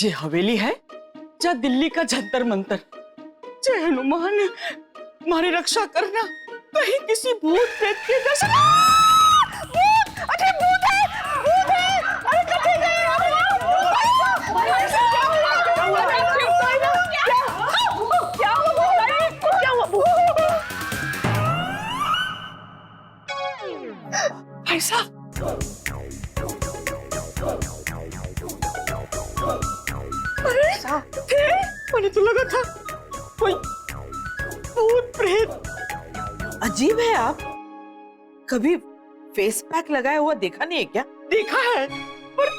जे हवेली है जा दिल्ली का जंतर मंतर, जय हनुमान हमारी रक्षा करना, कहीं किसी भूत प्रेत के दर्शन। अरे भूत है, भूत है, अरे कटे गए ऐसा। अरे मैंने तो लगा था कोई भूत प्रेत। अजीब है, आप कभी फेस पैक लगाया हुआ देखा नहीं है क्या? देखा है पर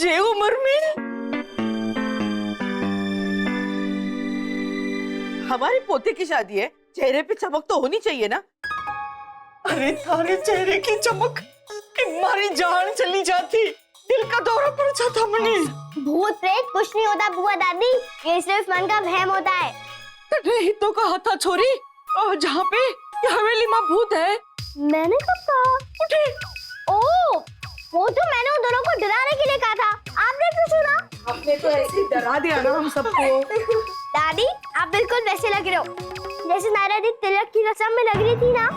जे उम्र में। हमारे पोते की शादी है, चेहरे पे चमक तो होनी चाहिए ना। अरे थारे चेहरे की चमक हमारी जान चली जाती, दिल का दौरा पड़ जाता मनी। भूत प्रेत कुछ नहीं होता बुआ दादी, ये सिर्फ मन का वहम होता है। ही तो कहा था छोरी, और जहाँ पे ये हवेली में भूत है। मैंने कब कहा? उठे। ओह, वो तो मैंने उन दोनों को डराने के लिए कहा था, आपने क्यों सुना? आपने तो ऐसे ही डरा दिया ना हम सबको। दादी आप बिल्कुल वैसे लग रहे हो जैसे नायरा दी तिलक की रस्म में लग रही थी ना।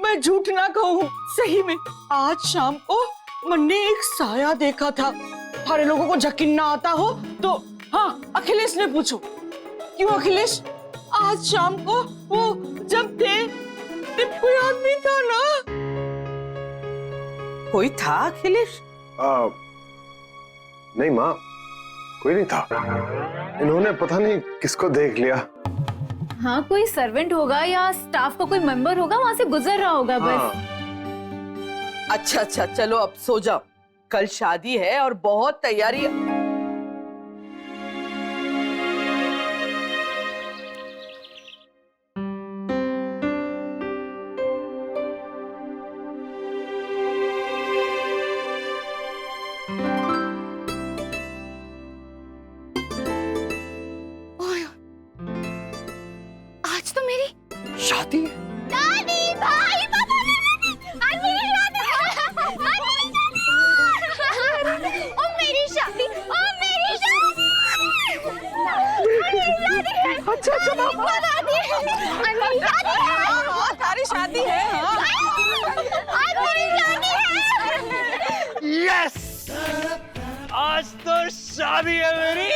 मैं झूठ ना कहूँ, सही में आज शाम को मैंने एक साया देखा था। सारे लोगों को यकीन ना आता हो तो हाँ अखिलेश ने पूछो। क्यों अखिलेश, आज शाम को वो जब थे तब कोई आदमी था ना। कोई था अखिलेश? नहीं माँ, कोई नहीं था। इन्होंने पता नहीं किसको देख लिया। हाँ, कोई सर्वेंट होगा या स्टाफ का कोई मेंबर होगा, वहां से गुजर रहा होगा बस। अच्छा अच्छा, चलो अब सो जाओ, कल शादी है और बहुत तैयारी है। आज तो मेरी शादी? दादी भाई पापा आज मेरी शादी है। ओ मेरी शादी, ओ मेरी शादी, अच्छा अच्छा पापा दादी आज मेरी शादी है। हाँ, तारी शादी है। हाँ। आज मेरी शादी है। यस, आज तो शादी है मेरी।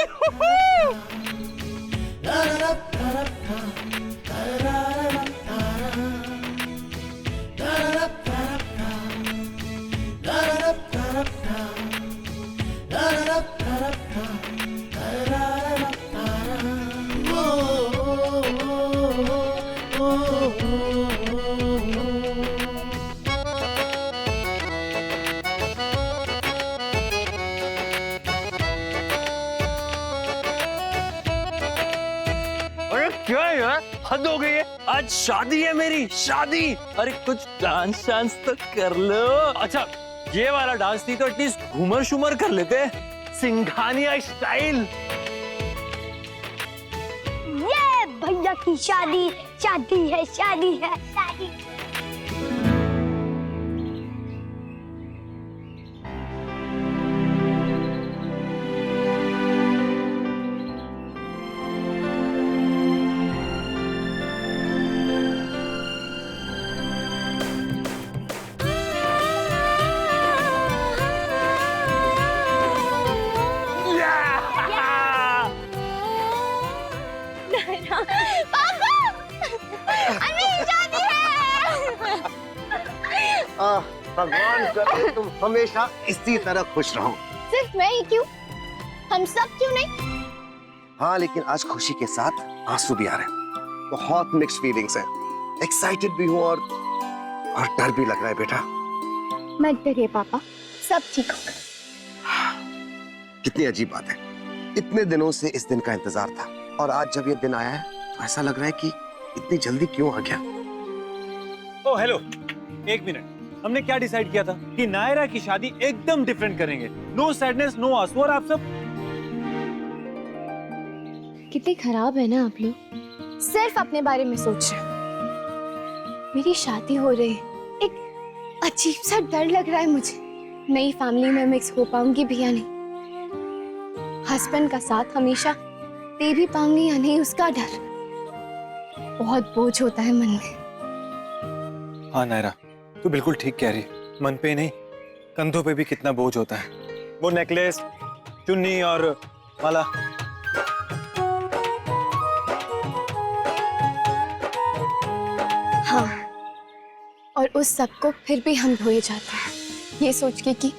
अरे क्या है यार, हद हो गई है। आज शादी है मेरी, शादी। अरे कुछ डांस शांस तो कर लो। अच्छा ये वाला डांस नहीं तो एटलीस्ट घूमर शुमर कर लेते, सिंघानिया स्टाइल। ये भैया की शादी, शादी है, शादी है, शादी। पापा आज मेरी शादी है। भगवान करे तुम हमेशा इसी तरह खुश रहो। सिर्फ मैं ही क्यों, हम सब क्यों नहीं? हाँ लेकिन आज खुशी के साथ आंसू भी आ रहे हैं। बहुत मिक्स्ड फीलिंग्स हैं। एक्साइटेड भी हूँ और डर भी लग रहा है बेटा। मत डरिए पापा, सब ठीक होगा। कितनी अजीब बात है, इतने दिनों से इस दिन का इंतजार था और आज जब ये दिन आया है तो ऐसा लग रहा है कि इतनी जल्दी क्यों आ गया। ओ हेलो, एक मिनट। हमने क्या डिसाइड किया था कि नायरा की शादी एकदम डिफरेंट करेंगे। नो सैडनेस, नो आंसू। और आप सब कितने खराब है ना आप लोग, सिर्फ अपने बारे में सोच रहे हो। मेरी शादी हो रही है एक अजीब सा डर लग रहा है मुझे। नई फैमिली में मिक्स हो पाऊंगी भी या नहीं, हस्बैंड का साथ हमेशा दे भी पाऊंगी या नहीं, उसका डर। बहुत बोझ होता है मन में। हाँ नायरा, तू बिल्कुल ठीक कह रही है। मन पे नहीं, कंधों पे भी कितना बोझ होता है। वो नेकलेस, चुन्नी और माला। हाँ, और उस सब को फिर भी हम ढोए जाते हैं, ये सोच के कि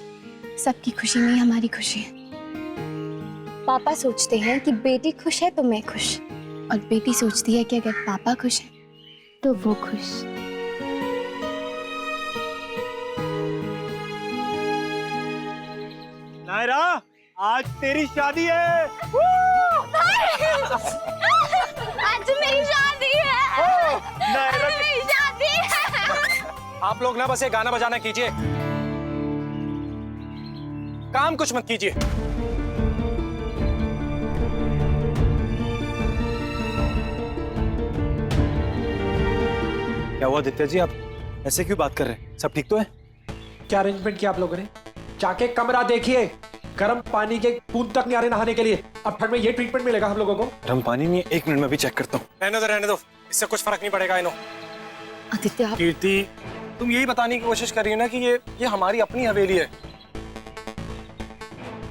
सबकी खुशी में ही हमारी खुशी है। पापा सोचते हैं कि बेटी खुश है तो मैं खुश, और बेटी सोचती है कि अगर पापा खुश है तो वो खुश। नायरा, आज तेरी शादी है। आज मेरी शादी है। नायरा, मेरी शादी है। आप लोग ना बस ये गाना बजाना कीजिए, काम कुछ मत कीजिए। क्या हुआ दित्या जी, आप ऐसे क्यों बात कर रहे हैं? सब ठीक तो है? क्या अरेंजमेंट किया आप लोगों ने? जाके कमरा देखिए, गर्म पानी के बूंद तक नहीं आ रहे नहाने के लिए। अब ठंड में ये ट्रीटमेंट मिलेगा हम लोगों को। गर्म पानी नहीं है, 1 मिनट में भी चेक करता हूँ। रहने दो, इससे कुछ फर्क नहीं पड़ेगा। इनो आदित्य, आप कीर्ति, तुम यही बताने की कोशिश कर रही हो ना कि ये हमारी अपनी हवेली है।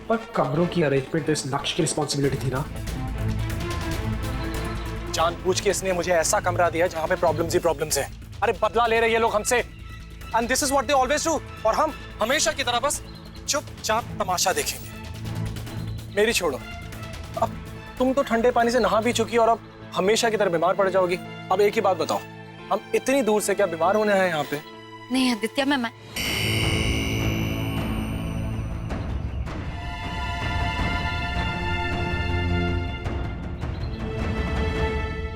पर कमरों की अरेंजमेंट तो इस नक्श की रिस्पॉन्सिबिलिटी थी ना। जानबूझ के इसने मुझे ऐसा कमरा दिया जहाँ पे प्रॉब्लम्स ही प्रॉब्लम्स हैं। अरे बदला ले रहे हैं ये लोग हमसे, and this is what they always do. और हम हमेशा की तरह बस चुपचाप तमाशा देखेंगे। मेरी छोड़ो, अब तुम तो ठंडे पानी से नहा भी चुकी और अब हमेशा की तरह बीमार पड़ जाओगी। अब एक ही बात बताओ, हम इतनी दूर से क्या बीमार होने आए यहाँ पे? नहीं आदित्य, मैं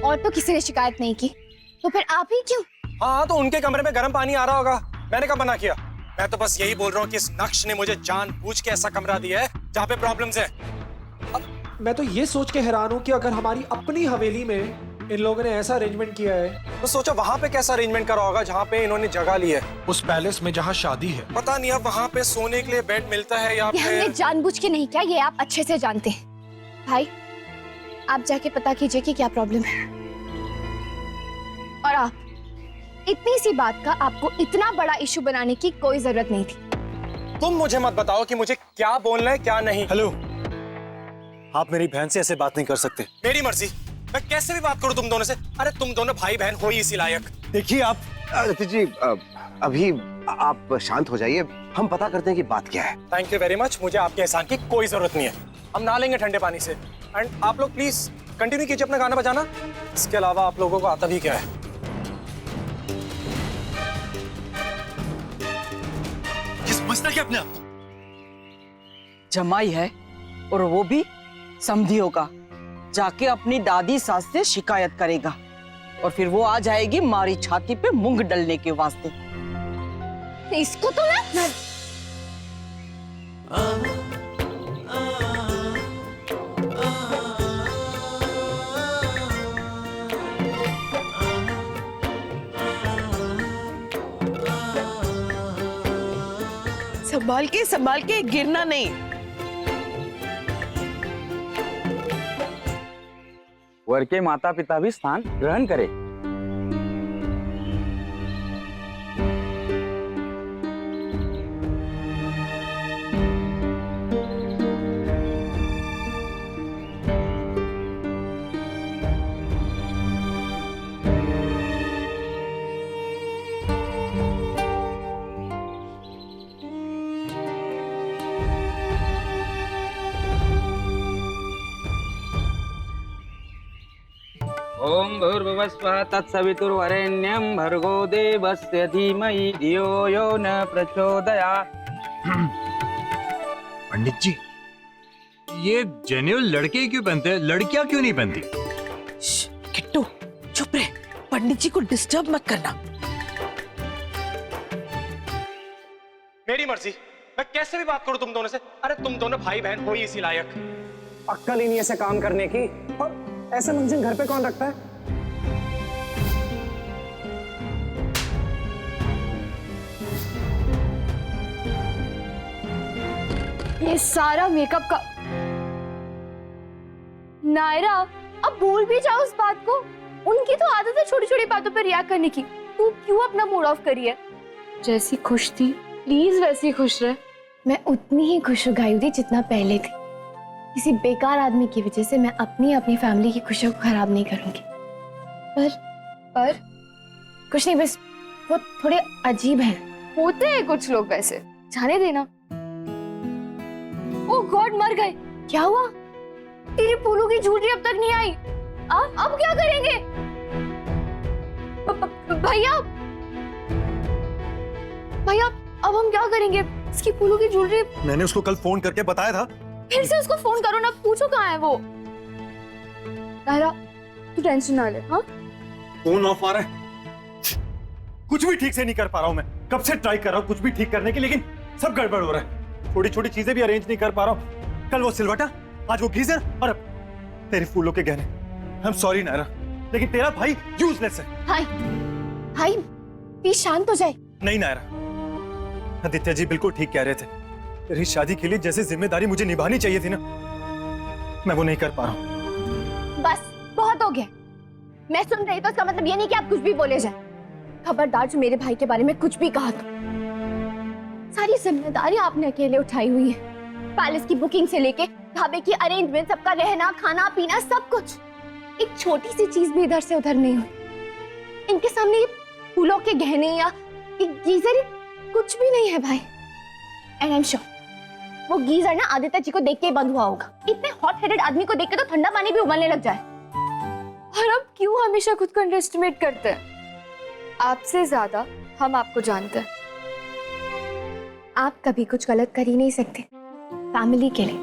और तो किसी ने शिकायत नहीं की, तो फिर आप ही क्यों? हाँ, तो उनके कमरे में गर्म पानी आ रहा होगा, मैंने कब मना किया? मैं तो बस यही बोल रहा हूँ कि इस नक्श ने मुझे जानबूझ के ऐसा कमरा दिया है जहाँ पे प्रॉब्लम्स है। मैं तो ये सोच के हैरान हूँ कि अगर हमारी अपनी हवेली में इन लोगों ने ऐसा अरेंजमेंट किया है, तो सोचो वहाँ पे कैसा अरेंजमेंट करा होगा जहाँ पे इन्होंने जगह ली है। उस पैलेस में जहाँ शादी है। पता नहीं अब वहाँ पे सोने के लिए बेड मिलता है या ये हमने फिर जानबूझ के नहीं किया, ये आप अच्छे से जानते हैं। भाई, आप जाके पता कीजिए कि क्या प्रॉब्लम है। और आप, इतनी सी बात का आपको इतना बड़ा इशू बनाने की कोई जरूरत नहीं थी। तुम मुझे मत बताओ कि मुझे क्या बोलना है क्या नहीं। हेलो, आप मेरी बहन से ऐसे बात नहीं कर सकते। मेरी मर्जी, मैं कैसे भी बात करूं तुम दोनों से। अरे तुम दोनों भाई बहन हो ही इसी लायक। देखिए आप आदित्य जी, अभी आप शांत हो जाइए, हम पता करते हैं कि बात क्या है। थैंक यू वेरी मच, मुझे आपके एहसान की कोई जरूरत नहीं है। हम नहा लेंगे ठंडे पानी से। एंड आप लोग प्लीज कंटिन्यू कीजिए अपना गाना बजाना। इसके अलावा आप लोगों को आता भी क्या है? समझता क्या अपने आप को? जमाई है और वो भी समधियों का, जाके अपनी दादी सास से शिकायत करेगा और फिर वो आ जाएगी मारी छाती पे मूंग डलने के वास्ते। इसको तो ना संभाल के गिरना नहीं। वर के माता पिता भी स्थान ग्रहण करें। ओम भूर्भुवस्वः तत्सवितुर्वरेण्यं भर्गो देवस्य धीमहि धियो यो न प्रचोदयात्। पंडित जी, ये जेन्युइन लड़के क्यों पहनते हैं, लड़कियां क्यों नहीं पहनती? किट्टू चुप रहे, पंडित जी को डिस्टर्ब मत करना। मेरी मर्जी, मैं कैसे भी बात करूं तुम दोनों से। अरे तुम दोनों भाई बहन हो ही इसी लायक। अक्कल ही नहीं ऐसे काम करने की, और ऐसे मंजिल घर पे कौन रखता है? ये सारा मेकअप का। नायरा, अब भूल भी जाओ उस बात को। उनकी तो आदत है छोटी छोटी बातों पर रिएक्ट करने की। तू क्यों अपना मूड ऑफ करी है? जैसी खुश थी प्लीज वैसी खुश रह। मैं उतनी ही खुश हो गायुरी जितना पहले थी। किसी बेकार आदमी की वजह से मैं अपनी फैमिली की खुशियों को खराब नहीं करूंगी। पर कुछ नहीं, बस वो थोड़े अजीब हैं। होते हैं कुछ लोग वैसे, जाने देना। ओह गॉड, मर गए। क्या हुआ? तेरी फूलों की ज्वेलरी अब तक नहीं आई। अब क्या करेंगे? भैया अब हम क्या करेंगे? इसकी फूलों की ज्वेलरी। मैंने उसको कल फोन करके बताया था। फिर से उसको फोन करो ना, पूछो कहाँ है वो। नायरा, तू टेंशन ना ले। हाँ, फोन ऑफ आ रहा है। कुछ भी ठीक से नहीं कर पा रहा हूँ मैं। कब से ट्राई कर रहा हूँ कुछ भी ठीक करने की, लेकिन सब गड़बड़ हो रहा है। छोटी छोटी चीजें भी अरेंज नहीं कर पा रहा हूँ। कल वो सिलवटा, आज वो गीजर, और अब तेरे फूलों के गहने। आई एम सॉरी नायरा, लेकिन तेरा भाई यूजलेस है। भाई प्लीज शांत हो जाए। नहीं नायरा, आदित्य जी बिल्कुल ठीक कह रहे थे। तेरी शादी के लिए जैसे जिम्मेदारी मुझे निभानी चाहिए थी ना, मैं वो नहीं कर पा रहा हूँ। बस बहुत हो गया। मैं सुन रही तो इसका मतलब ये नहीं कि आप कुछ भी बोले जाए। खबरदार जो मेरे भाई के बारे में कुछ भी कहा तो। सारी जिम्मेदारी आपने अकेले उठाई हुई है। पैलेस की बुकिंग से लेके ढाबे की अरेंजमेंट, सबका रहना खाना पीना सब कुछ। एक छोटी सी चीज भी इधर से उधर नहीं हुई। इनके सामने ये फूलों के गहने या एक गीजर कुछ भी नहीं है भाई। एंड आई एम श्योर वो गीजर ना आदित्य जी को देख के ही बंद हुआ होगा। इतने हॉट हेडेड आदमी को देख के तो ठंडा पानी भी उबलने लग जाए। और अब क्यों हमेशा खुद को अंडरएस्टिमेट करते हैं? आपसे ज्यादा हम आपको जानते हैं। आप कभी कुछ गलत कर ही नहीं सकते फैमिली के लिए,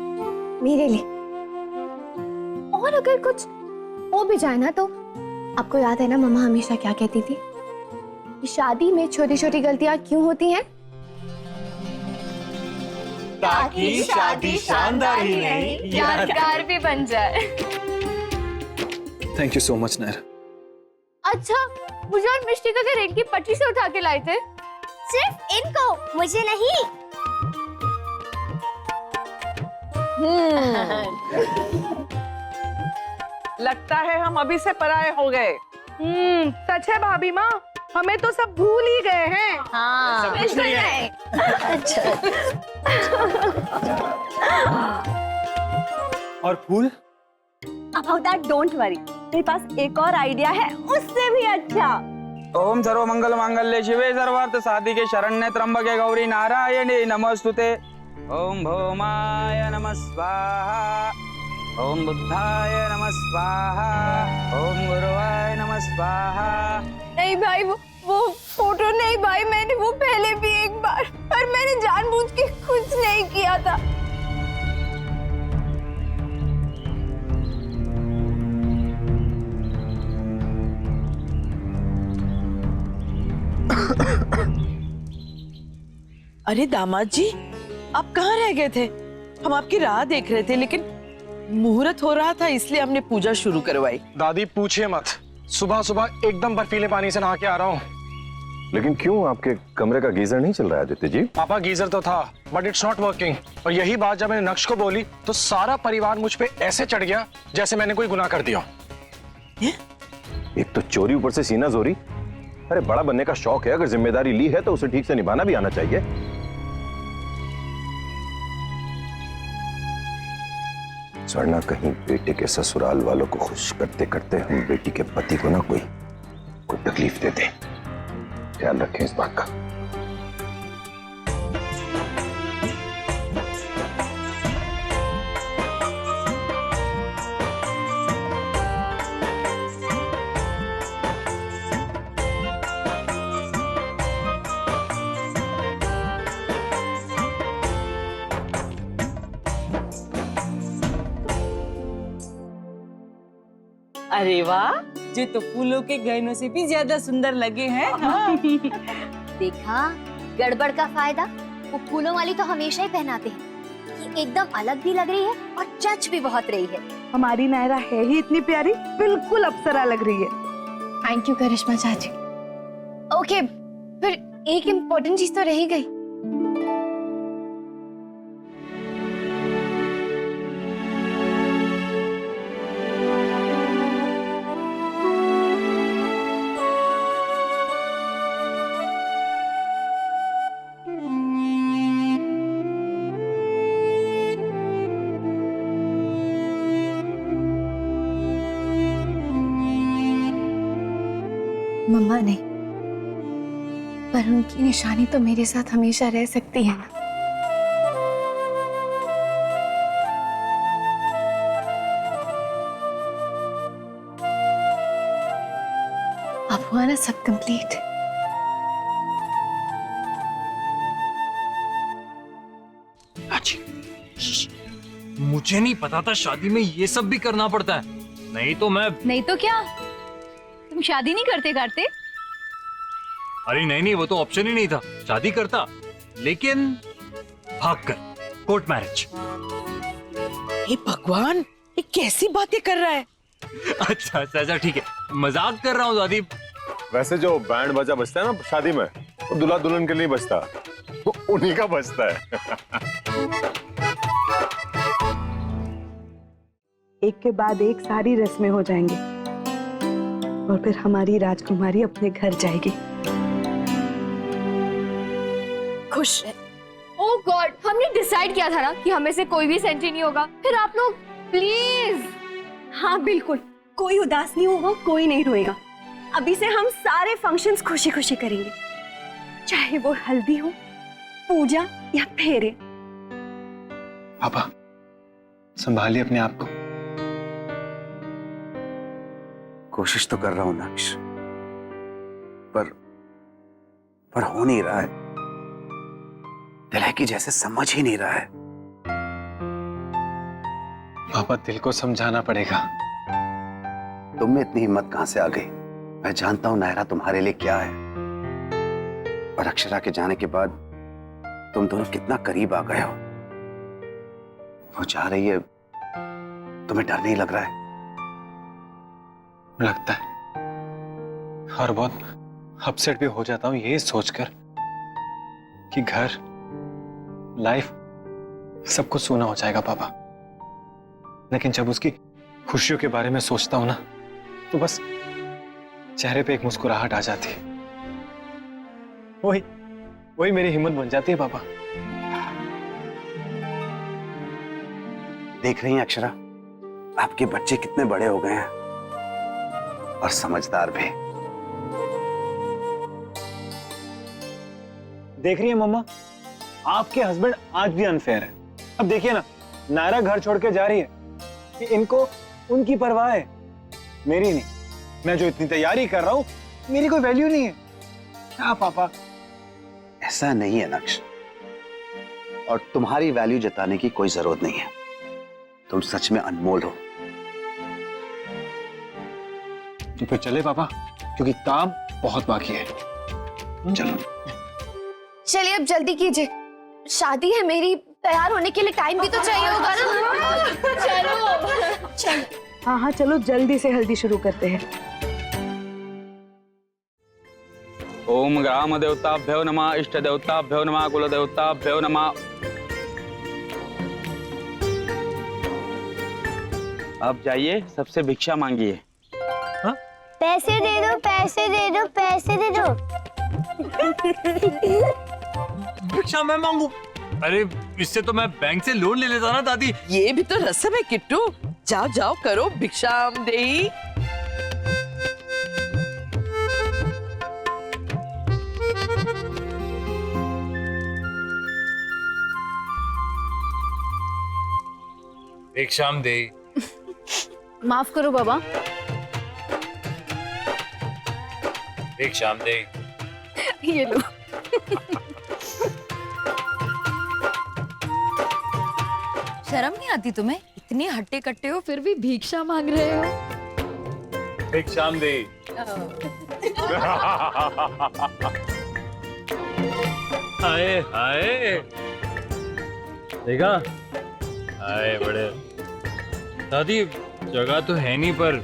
मेरे लिए। और अगर कुछ हो भी जाए ना, तो आपको याद है ना मम्मा हमेशा क्या कहती थी कि शादी में छोटी छोटी गलतियां क्यों होती हैं? ताकि शादी शानदार ही नहीं यादगार भी बन जाए। Thank you so much Naira. अच्छा, मुझे और मिष्टिका के रेल की पटरी से उठा के लाए थे। सिर्फ इनको, मुझे नहीं। लगता है हम अभी से पराये हो गए। सच है भाभी माँ, हमें तो सब भूल ही गए हैं। हाँ, कुछ नहीं है। और फूल? About that, don't worry. मेरे पास एक और आइडिया है, उससे भी अच्छा। ओम सर्व मंगल मांगल्ये शिवे सर्वार्थ साधिके शरण्ये त्र्यंबके गौरी नारायणी नमोस्तुते। ओम भौमाय नमः स्वाहा। ओम बुद्धाय नमः स्वाहा। ओम गुरुवाय नमः स्वाहा। नहीं भाई, वो फोटो नहीं भाई, मैंने वो पहले भी एक बार, पर मैंने जानबूझ के कुछ नहीं किया था। अरे दामाद जी, आप कहाँ रह गए थे? हम आपकी राह देख रहे थे, लेकिन मुहूर्त हो रहा था इसलिए हमने पूजा शुरू करवाई। दादी पूछिए मत, सुबह सुबह एकदम बर्फीले पानी से नहा के आ रहा हूँ। लेकिन क्यों, आपके कमरे का गीजर नहीं चल रहा है आदित्य जी? पापा गीजर तो था, बट इट्स नॉट वर्किंग। और यही बात जब मैंने नक्श को बोली तो सारा परिवार मुझ पे ऐसे चढ़ गया जैसे मैंने कोई गुनाह कर दिया। एक तो चोरी, ऊपर से सीना जोरी। अरे बड़ा बनने का शौक है, अगर जिम्मेदारी ली है तो उसे ठीक से निभाना भी आना चाहिए। स्वर्णा, कहीं बेटे के ससुराल वालों को खुश करते करते हम बेटी के पति को ना कोई तकलीफ दे दें। ध्यान रखें इस बात का। अरे वाह, ये तो फूलों के गहनों से भी ज्यादा सुंदर लगे हैं। हाँ। देखा गड़बड़ का फायदा, वो फूलों वाली तो हमेशा ही पहनाते हैं। ये एकदम अलग भी लग रही है और जच भी बहुत रही है। हमारी नायरा है ही इतनी प्यारी, बिल्कुल अप्सरा लग रही है। थैंक यू करिश्मा चाची। ओके, फिर एक इम्पोर्टेंट चीज तो रह गई। मम्मा नहीं, पर उनकी निशानी तो मेरे साथ हमेशा रह सकती है ना। अब हुआ ना सब कंप्लीट। मुझे नहीं पता था शादी में ये सब भी करना पड़ता है, नहीं तो मैं। नहीं तो क्या, तुम शादी नहीं करते करते? अरे नहीं, वो तो ऑप्शन ही नहीं था, शादी करता लेकिन भागकर, कोर्ट मैरिज। हे भगवान, ये कैसी बातें कर रहा है? अच्छा ठीक है, मजाक कर रहा हूँ दादी। वैसे जो बैंड बाजा बजता है ना शादी में, वो दूल्हा दुल्हन के लिए बजता, वो उन्हीं का बजता है। एक के बाद एक सारी रस्में हो जाएंगी और फिर हमारी राजकुमारी अपने घर जाएगी। खुश है। ओह गॉड, हमने डिसाइड किया था ना कि हमें से कोई भी सेंट्री नहीं होगा। फिर आप लोग प्लीज। हाँ बिल्कुल, कोई उदास नहीं होगा, कोई नहीं रोएगा। अभी से हम सारे फंक्शंस खुशी खुशी करेंगे, चाहे वो हल्दी हो, पूजा या फेरे। पापा संभालिए अपने आप को। कोशिश तो कर रहा हूं नक्श, पर हो नहीं रहा है। दिल है कि जैसे समझ ही नहीं रहा है। पापा दिल को समझाना पड़ेगा। तुम में इतनी हिम्मत कहां से आ गई? मैं जानता हूं नायरा तुम्हारे लिए क्या है, और अक्षरा के जाने के बाद तुम दोनों कितना करीब आ गए हो। वो जा रही है, तुम्हें डर नहीं लग रहा है? लगता है, और बहुत अपसेट भी हो जाता हूं ये सोचकर कि घर, लाइफ सब कुछ सूना हो जाएगा पापा। लेकिन जब उसकी खुशियों के बारे में सोचता हूं ना, तो बस चेहरे पे एक मुस्कुराहट आ जाती है। वही मेरी हिम्मत बन जाती है पापा। देख रही हैं अक्षरा, आपके बच्चे कितने बड़े हो गए हैं और समझदार भी। देख रही है मम्मा, आपके हस्बैंड आज भी अनफेयर है। अब देखिए ना, नायरा घर छोड़ के जा रही है कि इनको उनकी परवाह है, मेरी नहीं। मैं जो इतनी तैयारी कर रहा हूं, मेरी कोई वैल्यू नहीं है क्या पापा? ऐसा नहीं है नक्श, और तुम्हारी वैल्यू जताने की कोई जरूरत नहीं है। तुम सच में अनमोल हो। तो फिर चले पापा, क्योंकि काम बहुत बाकी है। चलो चलिए अब जल्दी कीजिए, शादी है मेरी, तैयार होने के लिए टाइम भी तो चाहिए होगा ना। चलो हाँ चलो जल्दी से हल्दी शुरू करते हैं। ओम ग्राम देवताभ्यो नमः, इष्ट देवताभ्यो नमः, कुल देवताभ्यो नमः। अब जाइए, सबसे भिक्षा मांगिए। पैसे दे दो, पैसे दे दो, पैसे दे दो। भिक्षा मैं मांगू? अरे इससे तो मैं बैंक से लोन ले लेता ना दादी। ये भी तो रस्म है किट्टू, जाओ जाओ करो भिक्षाम देही। भिक्षाम दे। माफ करो बाबा। भिक्षाम दे। ये लो। शर्म नहीं आती तुम्हें? इतने हट्टे कट्टे हो फिर भी भिक्षा मांग रहे हो। भिक्षाम दे। हाय हाय, देखा? हाय बड़े दादी, जगह तो है नहीं पर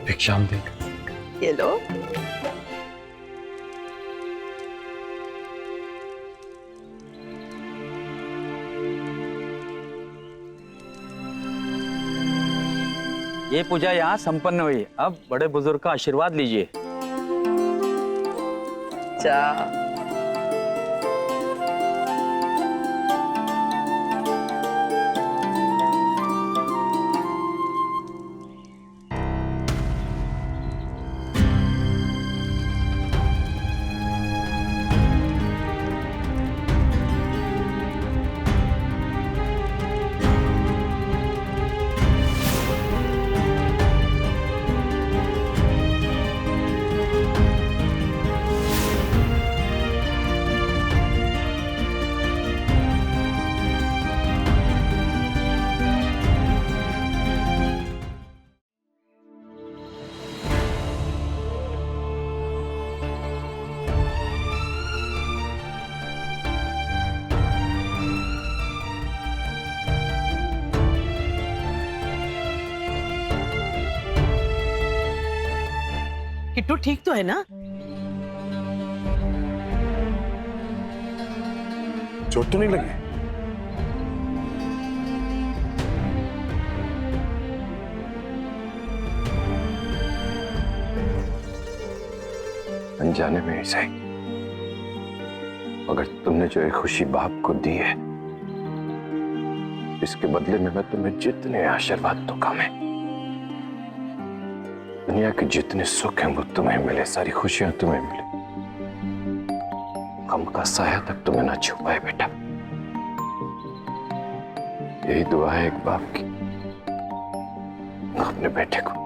भिक्षाम दे। ये लो। ये पूजा यहाँ संपन्न हुई। अब बड़े बुजुर्ग का आशीर्वाद लीजिए। जा। किट्टू ठीक तो है ना? चोट तो नहीं लगी? अनजाने में ही सही, अगर तुमने जो एक खुशी बाप को दी है, इसके बदले में मैं तुम्हें जितने आशीर्वाद दूंगा, मैं दुनिया के जितने सुख हैं वो तुम्हें मिले, सारी खुशियां तुम्हें मिले, गम का साया तक तुम्हें ना छुपाए बेटा। यही दुआ है एक बाप की अपने बेटे को।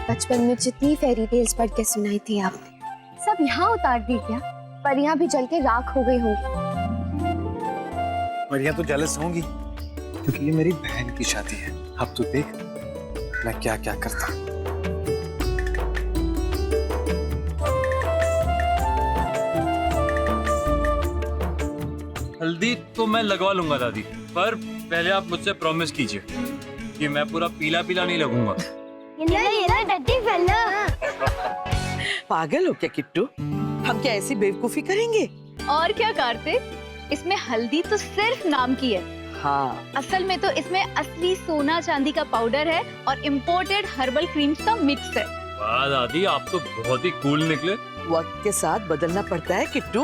बचपन में जितनी फेरी टेल्स पढ़ के सुनाई थी आपने, सब यहाँ उतार दी क्या? परियां भी जल के राख हो गई होंगी। परियां तो जेलस होंगी क्योंकि ये मेरी बहन की शादी है। अब तो देख मैं क्या क्या करता हूँ। हल्दी तो मैं लगवा लूंगा दादी, पर पहले आप मुझसे प्रॉमिस कीजिए कि मैं पूरा पीला पीला नहीं लगूंगा। पागल हो क्या किट्टू? हम क्या ऐसी बेवकूफी करेंगे? और क्या कार्तिक, इसमें हल्दी तो सिर्फ नाम की है। हाँ, असल में तो इसमें असली सोना चांदी का पाउडर है और इम्पोर्टेड हर्बल क्रीम्स का मिक्स है। वाह दादी, आप तो बहुत ही कूल निकले। वक्त के साथ बदलना पड़ता है किट्टू।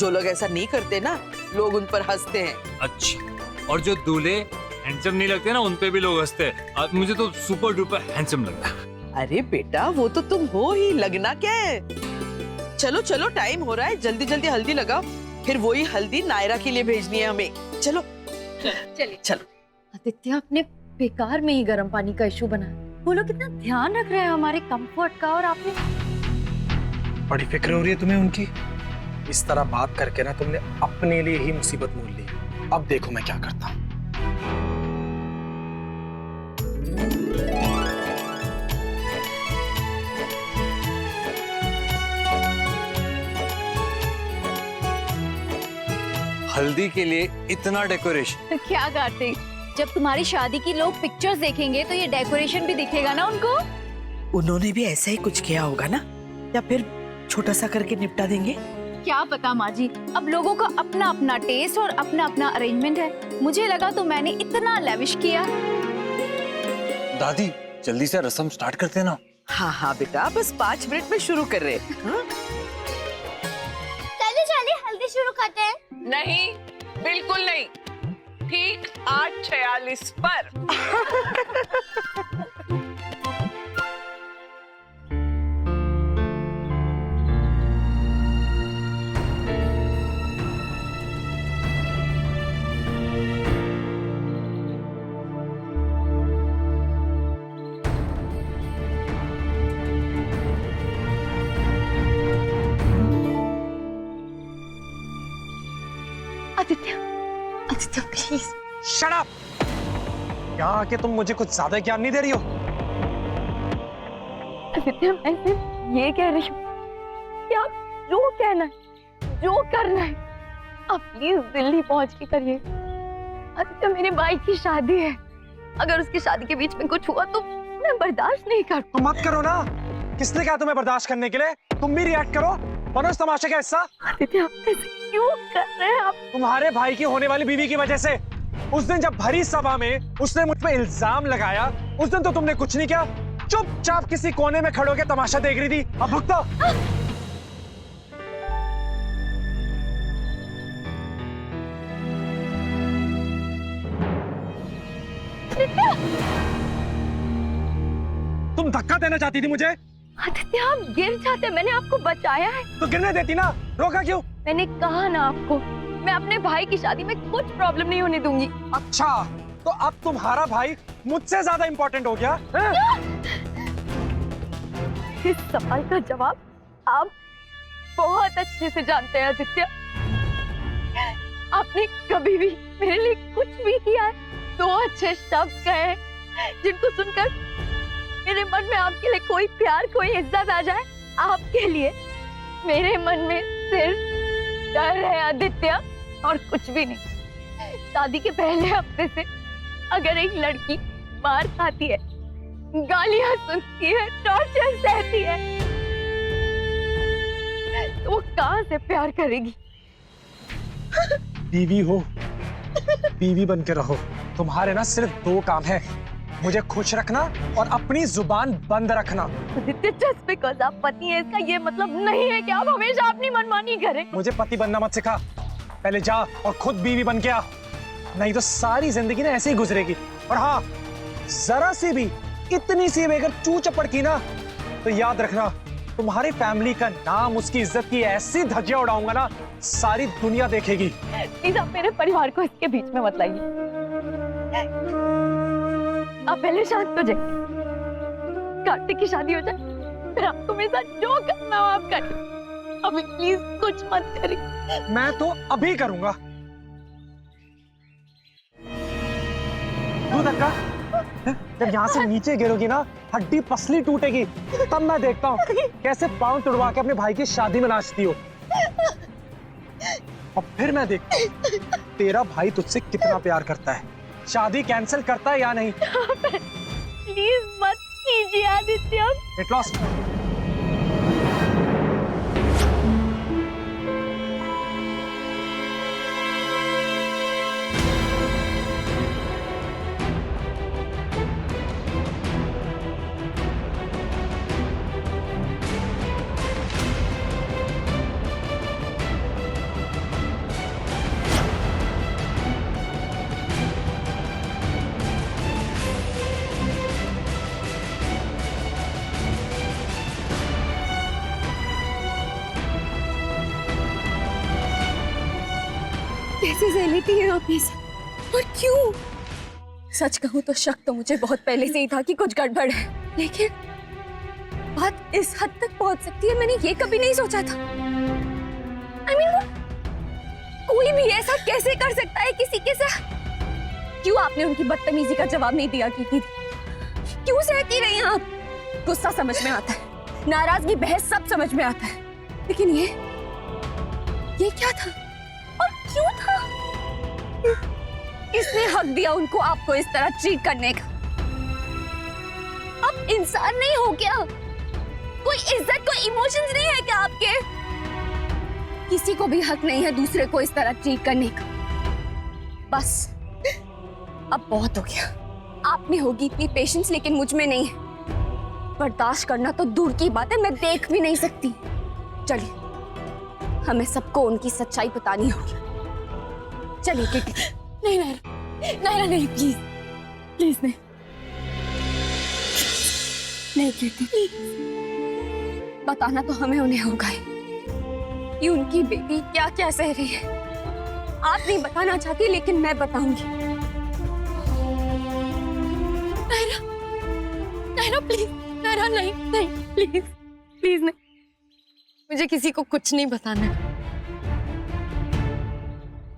जो लोग ऐसा नहीं करते ना, लोग उन पर हंसते हैं। अच्छा, और जो दूल्हे हैंडसम नहीं लगते ना, उन पे भी लोग हंसते हैं। मुझे तो सुपर डुपर हैंडसम लगता है। अरे बेटा, वो तो तुम हो ही, लगना क्या है? चलो चलो, टाइम हो रहा है, जल्दी जल्दी हल्दी लगाओ, फिर वही हल्दी नायरा के लिए भेजनी है हमें। चलो चलिए चलो। आदित्य आपने बेकार में ही गर्म पानी का इशू बनाया। वो लोग कितना ध्यान रख रहे हैं हमारे कंफर्ट का, और आपने बड़ी फिक्र हो रही है तुम्हें उनकी। इस तरह बात करके ना तुमने अपने लिए ही मुसीबत मोल ली। अब देखो मैं क्या करता हूँ। हल्दी के लिए इतना डेकोरेशन? क्या कार्तिक, जब तुम्हारी शादी की लोग पिक्चर्स देखेंगे तो ये डेकोरेशन भी दिखेगा ना उनको। उन्होंने भी ऐसा ही कुछ किया होगा ना, या फिर छोटा सा करके निपटा देंगे। क्या पता माँ जी, अब लोगों का अपना अपना टेस्ट और अपना अपना अरेंजमेंट है। मुझे लगा तो मैंने इतना लेविश किया। दादी जल्दी से रस्म स्टार्ट करते हैं ना। हाँ हाँ बेटा, बस 5 मिनट में शुरू कर रहे हैं। हाँ? चलिए हल्दी शुरू करते हैं। नहीं, बिल्कुल नहीं। ठीक 8:46 पर। आदित्य प्लीज। Shut up! यहाँ आके तुम मुझे कुछ ज्यादा ज्ञान नहीं दे रही हो? आदित्य मैं सिर्फ ये कह रही हूँ कि आप जो कहना है, जो करना है, आप प्लीज दिल्ली पहुंच के करिए। आदित्य मेरे भाई की शादी है, अगर उसकी शादी के बीच में कुछ हुआ तो मैं बर्दाश्त नहीं कर। तुम मत करो ना। किसने कहा तुम्हें बर्दाश्त करने के लिए? तुम भी रिएक्ट करो, बनो इस तमाशे का हिस्सा। आदित्य आप ऐसे क्यों कर रहे हैं? आप तुम्हारे भाई की होने वाली बीवी की वजह से। उस दिन जब भरी सभा में उसने मुझ पे इल्जाम लगाया, उस दिन तो तुमने कुछ नहीं किया, चुपचाप किसी कोने में खड़ो के तमाशा देख रही थी। अब भुगतो। तुम धक्का देना चाहती थी मुझे? आदित्य आप गिर जाते, मैंने आपको बचाया है। तो गिरने देती ना, रोका क्यों? मैंने कहा ना आपको, मैं अपने भाई की शादी में कुछ प्रॉब्लम नहीं होने दूंगी। अच्छा, तो अब तुम्हारा भाई मुझसे ज्यादा इंपॉर्टेंट हो गया? इस सवाल का जवाब आप बहुत अच्छे से जानते हैं आदित्य। आपने कभी भी मेरे लिए कुछ भी किया है? 2 अच्छे शब्द कहे जिनको सुनकर मेरे मन में आपके लिए कोई प्यार, कोई इज्जत आ जाए। आपके लिए मेरे मन में सिर्फ डर है आदित्य, और कुछ भी नहीं। शादी के पहले हफ्ते से अगर एक लड़की मार खाती है, गालियां सुनती है, टॉर्चर सहती है, तो वो कहां से प्यार करेगी? बीवी हो, बीवी बन के रहो। तुम्हारे ना सिर्फ 2 काम है, मुझे खुश रखना और अपनी जुबान बंद रखना। आदित्य, जस्ट बिकॉज़ आप पति हैं इसका ये मतलब नहीं है कि आप हमेशा अपनी मनमानी करें। मुझे पति बनना मत सिखा, पहले जा और खुद बीवी बन के आ, नहीं तो सारी जिंदगी ना ऐसे ही गुजरेगी। और हाँ, जरा सी भी, इतनी सी भी अगर चू चपड़ की ना, तो याद रखना तुम्हारी फैमिली का नाम, उसकी इज्जत की ऐसी धज्जियां उड़ाऊंगा ना, सारी दुनिया देखेगी। प्लीज आप मेरे परिवार को इसके बीच में मत लाइए। आप पहले शांत हो जाइए, कार्तिक की शादी हो जाए, फिर आपको मेरे साथ जो करना हो आप करिए। अभी प्लीज कुछ मत करिए। मैं तो अभी करूंगा। तू धक्का, जब यहाँ से नीचे गिरोगी ना, हड्डी पसली टूटेगी, तब मैं देखता हूँ कैसे पांव तुड़वा के अपने भाई की शादी में नाचती हो। और फिर मैं देखता हूँ तेरा भाई तुझसे कितना प्यार करता है, शादी कैंसिल करता है या नहीं। प्लीज मत कीजिए आदित्य। Get lost. कैसे सह लेती है आप ये सब? और क्यों? सच कहूं तो शक तो मुझे बहुत पहले से ही था कि कुछ गड़बड़ है, लेकिन बात इस हद तक पहुंच सकती है मैंने ये कभी नहीं सोचा था। I mean, कोई भी ऐसा कैसे कर सकता है किसी के साथ? क्यों आपने उनकी बदतमीजी का जवाब नहीं दिया कीर्ति? क्यों सहती रही आप? गुस्सा समझ में आता है, नाराजगी, बहस सब समझ में आता है, लेकिन ये क्या था और क्यों था? किसने हक दिया उनको आपको इस तरह ट्रीट करने का? आप इंसान नहीं हो क्या? कोई इज्जत, कोई इमोशंस नहीं है क्या आपके? किसी को भी हक नहीं है दूसरे को इस तरह ट्रीट करने का। बस अब बहुत हो गया। आप में होगी इतनी पेशेंस, लेकिन मुझ में नहीं है। बर्दाश्त करना तो दूर की बात है, मैं देख भी नहीं सकती। चलिए, हमें सबको उनकी सच्चाई बतानी होगी। चलिए किटी। नहीं नायरा, नायरा नहीं, प्लीज प्लीज नहीं, नहीं किटी प्लीज। बताना तो हमें उन्हें होगा कि उनकी बेटी क्या क्या सह रही है। आप नहीं बताना चाहती, लेकिन मैं बताऊंगी। नायरा, नायरा प्लीज, नायरा नहीं नहीं, प्लीज प्लीज नहीं, मुझे किसी को कुछ नहीं बताना।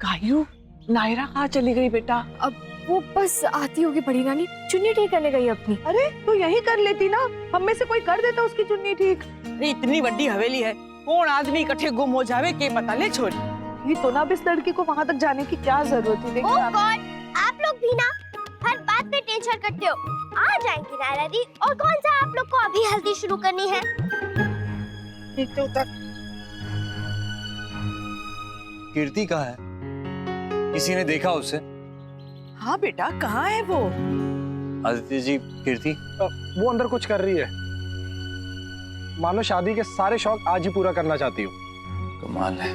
कायू, नायरा कहाँ चली गई बेटा? अब वो बस आती होगी बड़ी नानी, चुन्नी ठीक करने गई अपनी। अरे तो यही कर लेती ना, हम में से कोई कर देता उसकी चुन्नी ठीक। अरे इतनी बड़ी हवेली है, कौन आदमी इकट्ठे गुम हो जावे के पता ले छोड़ी। ये तो ना, अब इस लड़की को वहाँ तक जाने की क्या जरूरत है? ओह गॉड, आप लोग भी ना हर बात पे टेंशन करते हो। आ जाएंगी नायरा दी, और कौन सा आप लोग को अभी हल्दी शुरू करनी है? कीर्ति कहाँ है? किसी ने देखा उसे? हाँ बेटा, कहाँ है वो? आदित्य जी, कीर्ति वो अंदर कुछ कर रही है, मानो शादी के सारे शौक आज ही पूरा करना चाहती हूँ। कमाल है।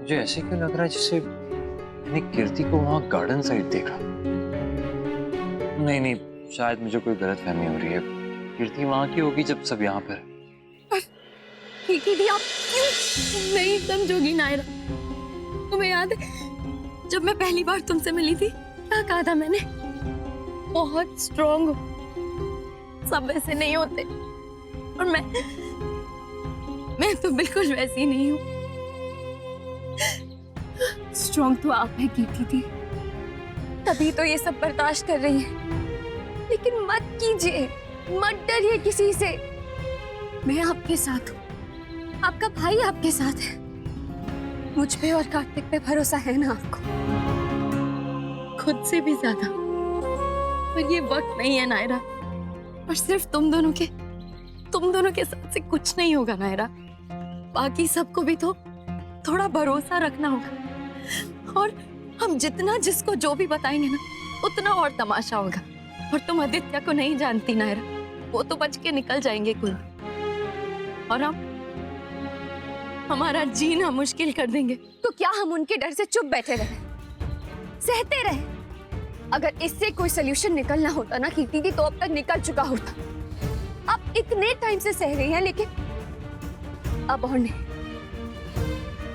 मुझे ऐसे क्यों लग रहा है जैसे मैंने कीर्ति को वहां गार्डन साइड देखा। नहीं नहीं, शायद मुझे कोई गलतफहमी हो रही है। कीर्ति वहां की होगी जब सब यहाँ पर। दीदी आप क्यों नहीं समझोगी नायरा? तुम्हें याद है जब मैं पहली बार तुमसे मिली थी, क्या कहा था मैंने? बहुत स्ट्रॉन्ग हो, सब वैसे नहीं होते, और मैं तो बिल्कुल वैसी नहीं हूँ। स्ट्रॉन्ग तो आप है कीर्ति दी, तभी तो ये सब बर्दाश्त कर रही है। लेकिन मत कीजिए, मत डरिए किसी से। मैं आपके साथ हूँ, आपका भाई आपके साथ है। मुझ पे और कार्तिक पे भरोसा है ना आपको? खुद से भी ज्यादा। पर ये वक्त नहीं है नायरा, और सिर्फ तुम दोनों के साथ से कुछ नहीं होगा नायरा। बाकी सबको भी तो थोड़ा भरोसा रखना होगा, और हम जितना जिसको जो भी बताएंगे ना, उतना और तमाशा होगा। और तुम आदित्य को नहीं जानती नायरा, वो तो बच के निकल जाएंगे कुल, और हम हमारा जीना मुश्किल कर देंगे। तो क्या हम उनके डर से चुप बैठे रहे, सहते रहे? अगर इससे कोई सोल्यूशन निकलना होता ना कीर्ति दी, तो अब तक निकल चुका होता। आप इतने टाइम से सह रही हैं, लेकिन अब और नहीं,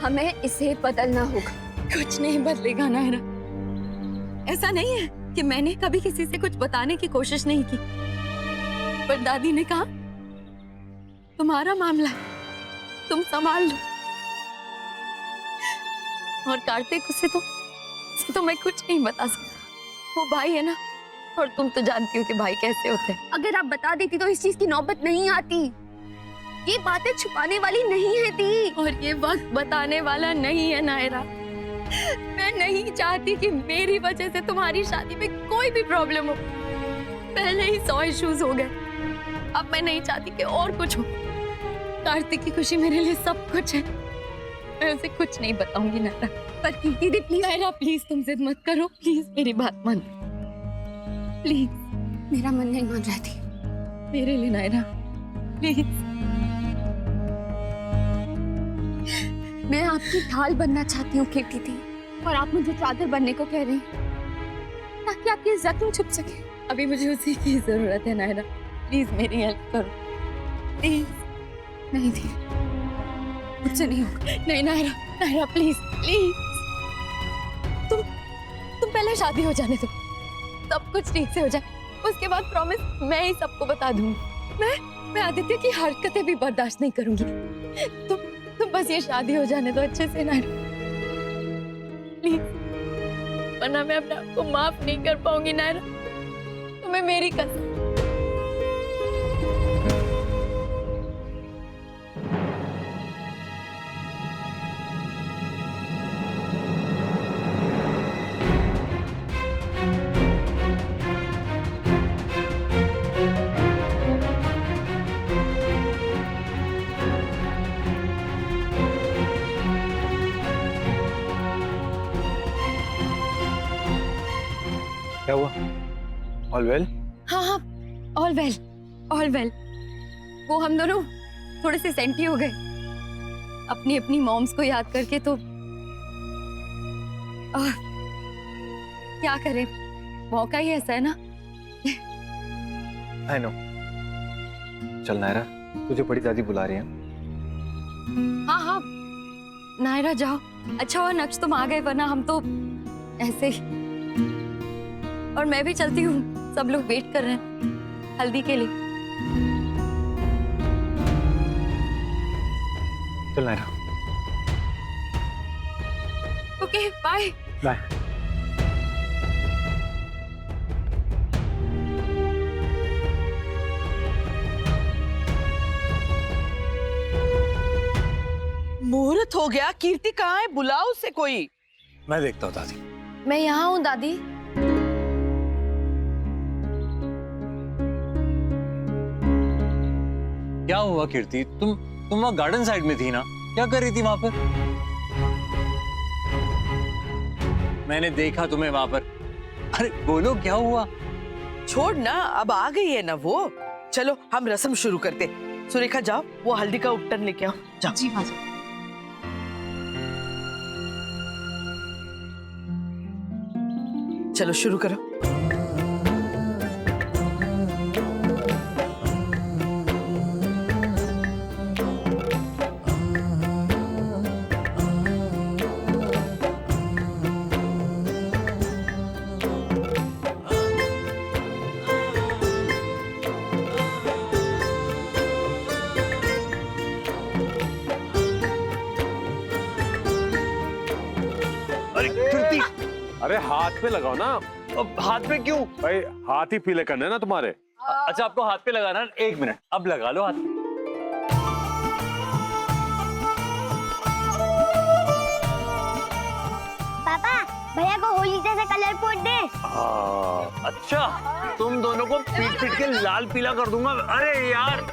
हमें इसे बदलना होगा। कुछ नहीं बदलेगा नायरा। ऐसा नहीं है कि मैंने कभी किसी से कुछ बताने की कोशिश नहीं की, पर दादी ने कहा तुम्हारा मामला है, तुम संभाल लो। और कार्तिक उसे तो मैं कुछ नहीं बता सकता, वो भाई है ना, और तुम तो जानती हो कि भाई कैसे होते हैं। अगर आप बता देती तो इस चीज की नौबत नहीं आती। ये बातें छुपाने वाली नहीं है दी, और ये वक्त बताने वाला नहीं है नायरा। मैं नहीं चाहती कि मेरी वजह से तुम्हारी शादी में कोई भी प्रॉब्लम हो। पहले ही 100 इश्यूज हो गए, अब मैं नहीं चाहती कि और कुछ हो। कार्तिक की खुशी मेरे लिए सब कुछ है, मैं उसे कुछ नहीं बताऊंगी नायरा। पर कीर्ति दी प्लीज, नायरा प्लीज तुम जिद मत करो, प्लीज मेरी बात मान, प्लीज। मेरा मन नहीं मान रहा थी, मेरे लिए नायरा प्लीज। मैं आपकी ढाल बनना चाहती हूँ कीर्ति दी, और आप मुझे चादर बनने को कह रही हैं, ताकि आपके जख्म छुप सके। अभी मुझे उसी की जरूरत है नायरा, प्लीज मेरी हेल्प करो प्लीज। नहीं थी, मुझसे नहीं होगा। नहीं नायरा, नायरा प्लीज प्लीज। तुम पहले शादी हो जाने दो, सब कुछ ठीक से हो जाए, उसके बाद प्रॉमिस मैं ही सबको बता दूंगी। मैं आदित्य की हरकतें भी बर्दाश्त नहीं करूंगी। तुम बस ये शादी हो जाने दो अच्छे से नायरा, प्लीज, वरना मैं अपने आप को माफ नहीं कर पाऊंगी नायरा। तुम्हें मेरी कसम। क्या हुआ? All well? हाँ, ऑल वेल, ऑल वेल। वो हम दोनों थोड़े से सेंटी हो गए अपनी अपनी मॉम्स को याद करके, तो क्या करें, मौका ही ऐसा है ना। I know. चल नायरा, तुझे बड़ी दादी बुला रही है। हाँ, नायरा जाओ। अच्छा हुआ नक्श तुम आ गए, वरना हम तो ऐसे ही। और मैं भी चलती हूँ, सब लोग वेट कर रहे हैं हल्दी के लिए। चल नायरा। Okay bye. बाय। मुहूर्त हो गया, कीर्ति कहाँ है? बुलाओ उसे कोई। मैं देखता हूँ दादी। मैं यहाँ हूँ दादी। क्या हुआ कीर्ति? तुम वहाँ गार्डन साइड में थी ना, क्या कर रही थी वहां पर? मैंने देखा तुम्हें वहां पर। अरे बोलो क्या हुआ? छोड़ ना, अब आ गई है ना वो। चलो हम रस्म शुरू करते। सुरेखा जाओ, वो हल्दी का उपटन लेके आओ। जाओ। जी माँ। चलो शुरू करो। अरे हाथ पे लगाओ ना। अब हाथ पे क्यों? भाई हाथ ही पीले करने ना तुम्हारे। अच्छा आपको हाथ पे लगाना है? 1 मिनट, अब लगा लो हाथ पे। पापा भैया को होली जैसे कलर पोत दे। अच्छा तुम दोनों को पीट पीट के लाल पीला कर दूंगा। अरे यार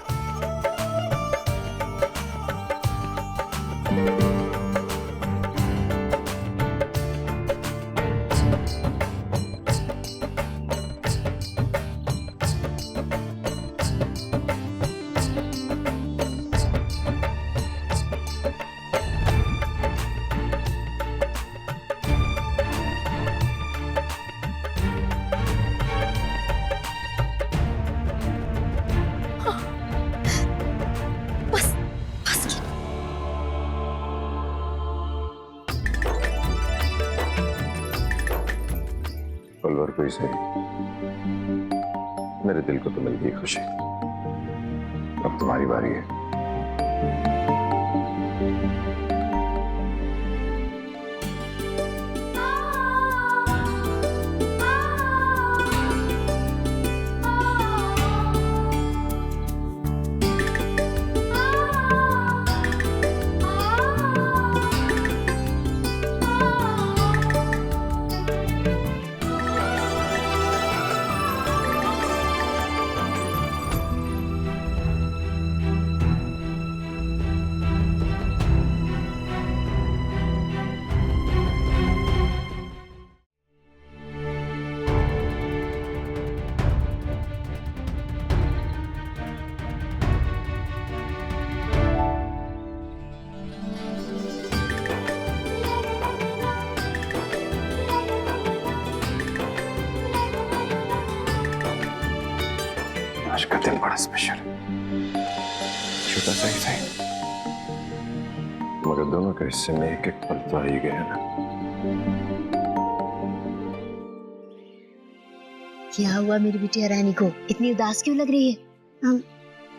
पलवर कोई सही, मेरे दिल को तो मिल गई खुशी। अब तुम्हारी बारी है। आज का दिन बड़ा स्पेशल है, छोटा सा ही सही, मगर दोनों के हिस्से में एक एक पल तो आ ही गया ना। क्या हुआ मेरी बिटिया रानी को? इतनी उदास क्यों लग रही है?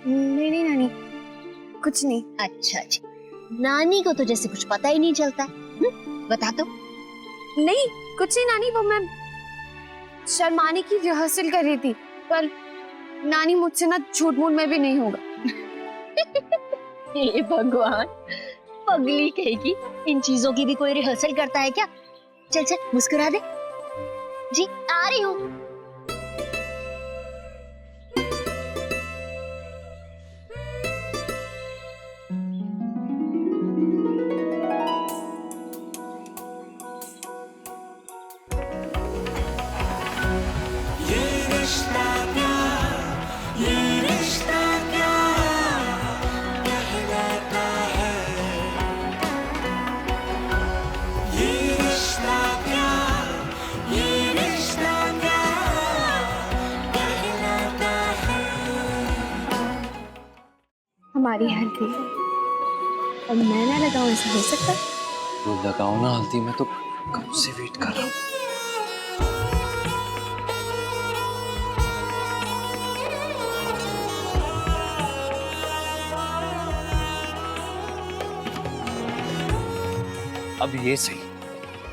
नहीं नानी, कुछ नहीं। अच्छा अच्छा, नानी को तो जैसे कुछ पता ही नहीं चलता। बता तो। नहीं कुछ नहीं नानी, वो मैं शर्माने की रिहर्सल कर रही थी, पर नानी मुझसे ना झूठ मूठ में भी नहीं होगा। हे भगवान, पगली कहेगी, इन चीजों की भी कोई रिहर्सल करता है क्या? चल चल मुस्कुरा दे। जी आ रही हूँ। हमारी हल्दी और मैं ना लगाऊं, ऐसा हो सकता? तो लगाओ ना हल्दी, मैं तो कब से वेट कर रहा हूँ। अब ये सही,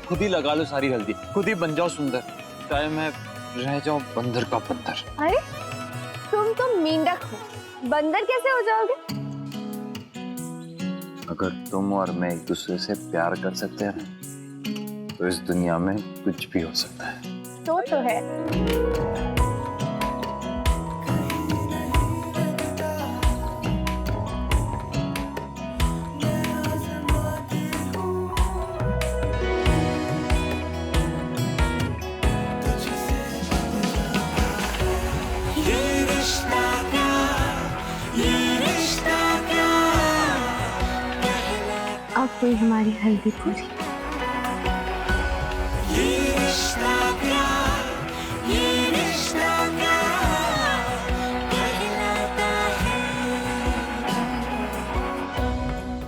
खुद ही लगा लो सारी हल्दी, खुद ही बन जाओ सुंदर, चाहे मैं रह जाऊं बंदर का बंदर। अरे तुम तो मेंढक हो, बंदर कैसे हो जाओगे? अगर तुम और मैं एक दूसरे से प्यार कर सकते हैं ना, तो इस दुनिया में कुछ भी हो सकता है। तो है। अब कोई हमारी हल्दी पूरी।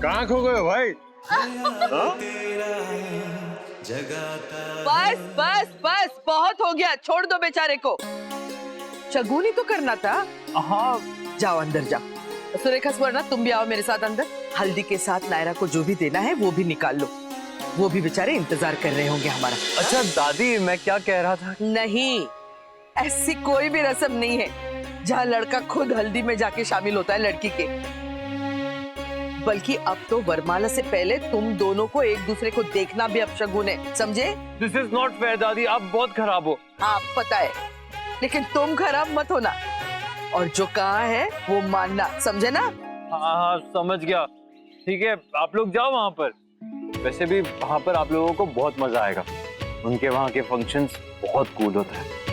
कहाँ खो गए भाई? बस बस बस, बहुत हो गया, छोड़ दो बेचारे को। शगुनी तो करना था। हाँ जाओ अंदर जाओ। सुरेखा, स्वर्णा तुम भी आओ मेरे साथ अंदर। हल्दी के साथ नायरा को जो भी देना है वो भी निकाल लो। वो भी बेचारे इंतजार कर रहे होंगे हमारा। अच्छा दादी, मैं क्या कह रहा था? नहीं, ऐसी कोई भी रस्म नहीं है जहाँ लड़का खुद हल्दी में जाके शामिल होता है लड़की के। बल्कि अब तो वरमाला से पहले तुम दोनों को एक दूसरे को देखना भी अपशगुन है, समझे? दिस इज नॉट फेयर दादी, आप बहुत खराब हो। हाँ पता है, लेकिन तुम खराब मत होना और जो कहा है वो मानना, समझे ना? हाँ हाँ समझ गया। ठीक है, आप लोग जाओ वहाँ पर। वैसे भी वहाँ पर आप लोगों को बहुत मजा आएगा। उनके वहाँ के फंक्शंस बहुत कूल होता है।